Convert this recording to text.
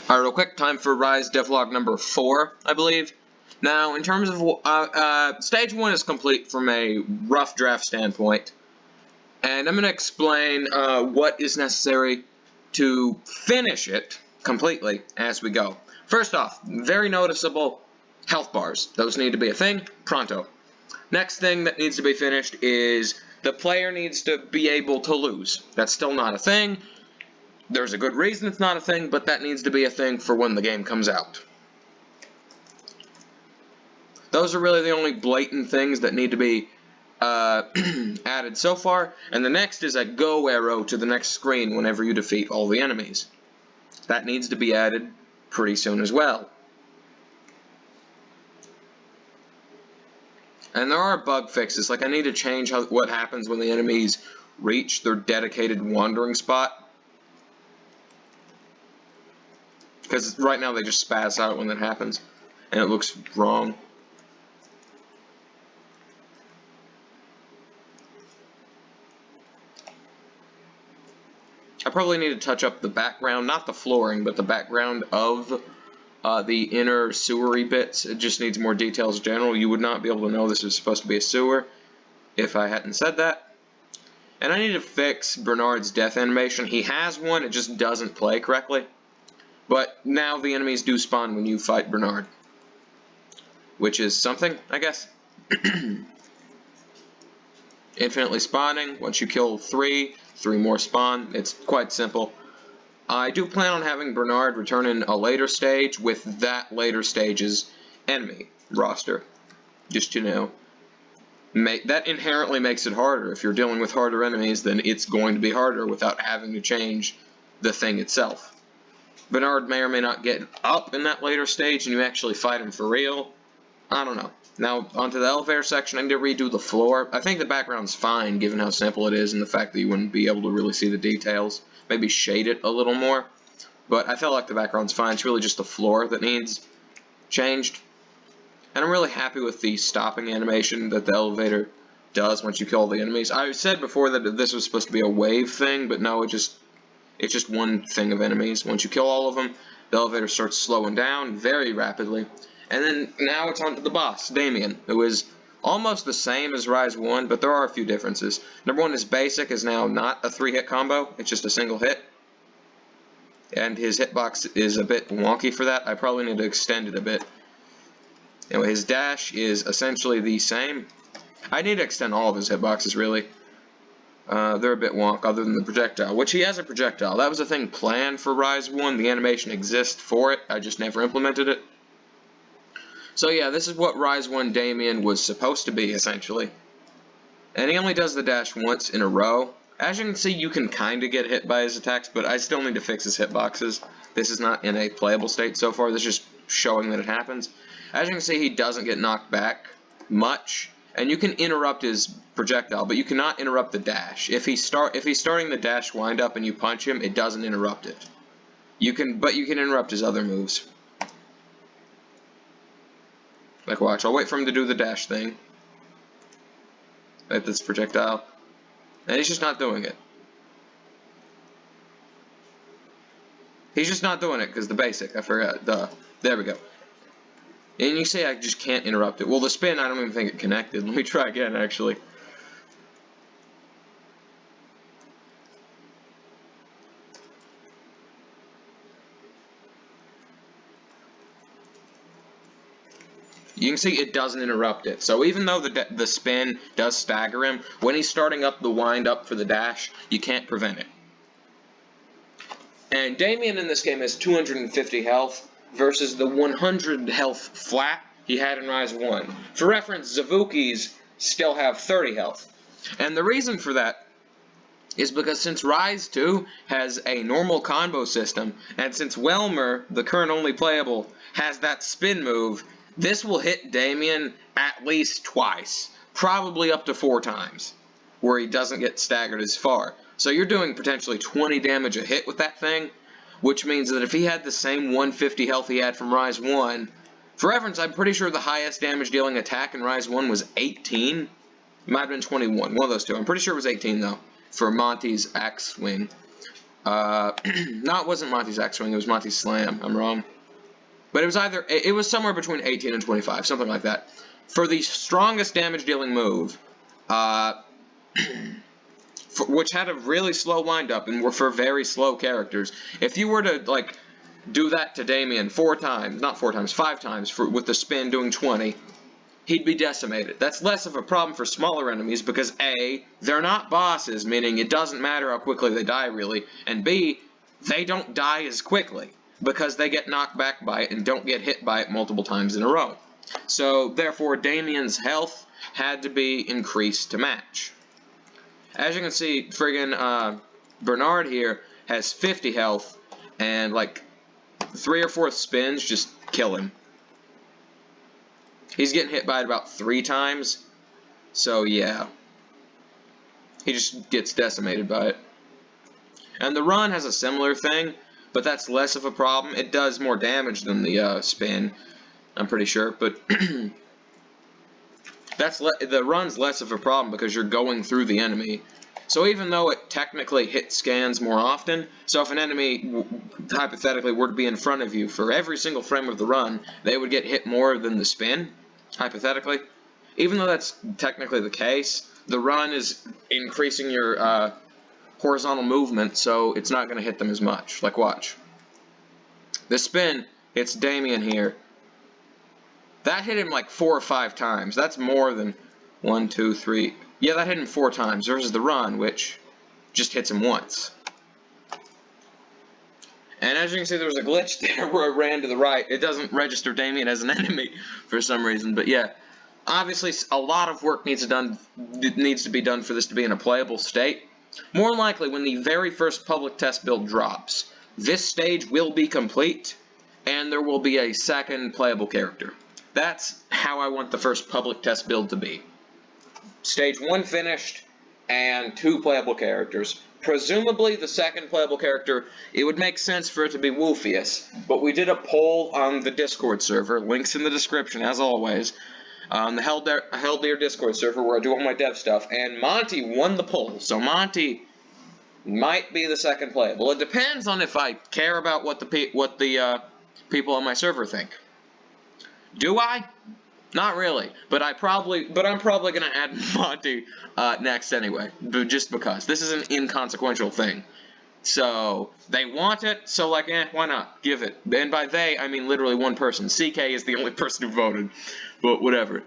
Alright, real quick, time for Rise devlog number 4, I believe. Now, in terms of, stage 1 is complete from a rough draft standpoint. And I'm going to explain what is necessary to finish it completely as we go. First off, very noticeable, health bars. Those need to be a thing, pronto. Next thing that needs to be finished is the player needs to be able to lose. That's still not a thing. There's a good reason it's not a thing, but that needs to be a thing for when the game comes out. Those are really the only blatant things that need to be added so far. And the next is a go arrow to the next screen whenever you defeat all the enemies. That needs to be added pretty soon as well. And there are bug fixes, like I need to change what happens when the enemies reach their dedicated wandering spot. Because right now they just spaz out when that happens, and it looks wrong. I probably need to touch up the background, not the flooring, but the background of the inner sewery bits. It just needs more details in general. You would not be able to know this is supposed to be a sewer if I hadn't said that. And I need to fix Bernard's death animation. He has one, it just doesn't play correctly. But now the enemies do spawn when you fight Bernard, which is something, I guess. Infinitely spawning. Once you kill 3 more spawn. It's quite simple. I do plan on having Bernard return in a later stage with that later stage's enemy roster. Just, you know, that inherently makes it harder. If you're dealing with harder enemies, then it's going to be harder without having to change the thing itself. Bernard may or may not get up in that later stage and you actually fight him for real. I don't know. Now, onto the elevator section, I need to redo the floor. I think the background's fine, given how simple it is and the fact that you wouldn't be able to really see the details. Maybe shade it a little more. But I feel like the background's fine. It's really just the floor that needs changed. And I'm really happy with the stopping animation that the elevator does once you kill all the enemies. I said before that this was supposed to be a wave thing, but no, it's just one thing of enemies. Once you kill all of them, the elevator starts slowing down very rapidly. And then now it's on to the boss, Damien, who is almost the same as Rise 1, but there are a few differences. Number 1 is basic, is now not a 3-hit combo, it's just a single hit. And his hitbox is a bit wonky for that. I probably need to extend it a bit. Anyway, his dash is essentially the same. I need to extend all of his hitboxes, really. They're a bit wonk, other than the projectile, which he has a projectile. That was a thing planned for Rise 1. The animation exists for it. I just never implemented it. So yeah, this is what Rise 1 Damien was supposed to be, essentially. And he only does the dash once in a row. As you can see, you can kind of get hit by his attacks, but I still need to fix his hitboxes. This is not in a playable state so far. This is just showing that it happens. As you can see, he doesn't get knocked back much. And you can interrupt his projectile, but you cannot interrupt the dash. If he's starting the dash wind up and you punch him, it doesn't interrupt it. But you can interrupt his other moves. Like watch, I'll wait for him to do the dash thing. At this projectile. And he's just not doing it. He's just not doing it because the basic, I forgot. There we go. And you say I just can't interrupt it. Well, the spin, I don't even think it connected. Let me try again, actually. You can see it doesn't interrupt it. So even though the spin does stagger him, when he's starting up the wind up for the dash, you can't prevent it. And Damien in this game has 250 health versus the 100 health flat he had in Rise 1. For reference, Zavukis still have 30 health. And the reason for that is because since Rise 2 has a normal combo system, and since Welmer, the current only playable, has that spin move, this will hit Damien at least twice, probably up to 4 times, where he doesn't get staggered as far. So you're doing potentially 20 damage a hit with that thing, which means that if he had the same 150 health he had from Rise 1, for reference, I'm pretty sure the highest damage dealing attack in Rise 1 was 18. It might have been 21, one of those two. I'm pretty sure it was 18 though, for Monty's axe swing. wasn't Monty's Axe Swing, it was Monty's Slam. I'm wrong. But it was somewhere between 18 and 25, something like that. For the strongest damage-dealing move, which had a really slow wind-up and were for very slow characters, if you were to, like, do that to Damien 5 times, with the spin doing 20, he'd be decimated. That's less of a problem for smaller enemies because A, they're not bosses, meaning it doesn't matter how quickly they die, really, and B, they don't die as quickly because they get knocked back by it and don't get hit by it multiple times in a row. So, therefore, Damien's health had to be increased to match. As you can see, friggin' Bernard here has 50 health, and like 3 or 4 spins just kill him. He's getting hit by it about 3 times, so yeah. He just gets decimated by it. And the run has a similar thing, but that's less of a problem. It does more damage than the spin, I'm pretty sure, but the run's less of a problem because you're going through the enemy. So even though it technically hit scans more often, so if an enemy hypothetically were to be in front of you for every single frame of the run, they would get hit more than the spin, hypothetically. Even though that's technically the case, the run is increasing your horizontal movement, so it's not going to hit them as much. Like, watch. The spin hits Damien here. That hit him like 4 or 5 times. That's more than 1, 2, 3. Yeah, that hit him 4 times versus the run, which just hits him once. And as you can see, there was a glitch there where I ran to the right. It doesn't register Damien as an enemy for some reason, but yeah. Obviously, a lot of work needs to be done for this to be in a playable state. More likely, when the very first public test build drops, this stage will be complete, and there will be a second playable character. That's how I want the first public test build to be. Stage 1 finished, and 2 playable characters. Presumably, the second playable character, it would make sense for it to be Wolfius, but we did a poll on the Discord server, links in the description, as always, on the Hell Dear Discord server where I do all my dev stuff, and Monty won the poll, so Monty might be the second playable. It depends on if I care about what the people on my server think. Do I? Not really, but I'm probably gonna add Monty next anyway, just because this is an inconsequential thing. So they want it, so like, why not? Give it. And by they, I mean literally one person. CK is the only person who voted, but whatever.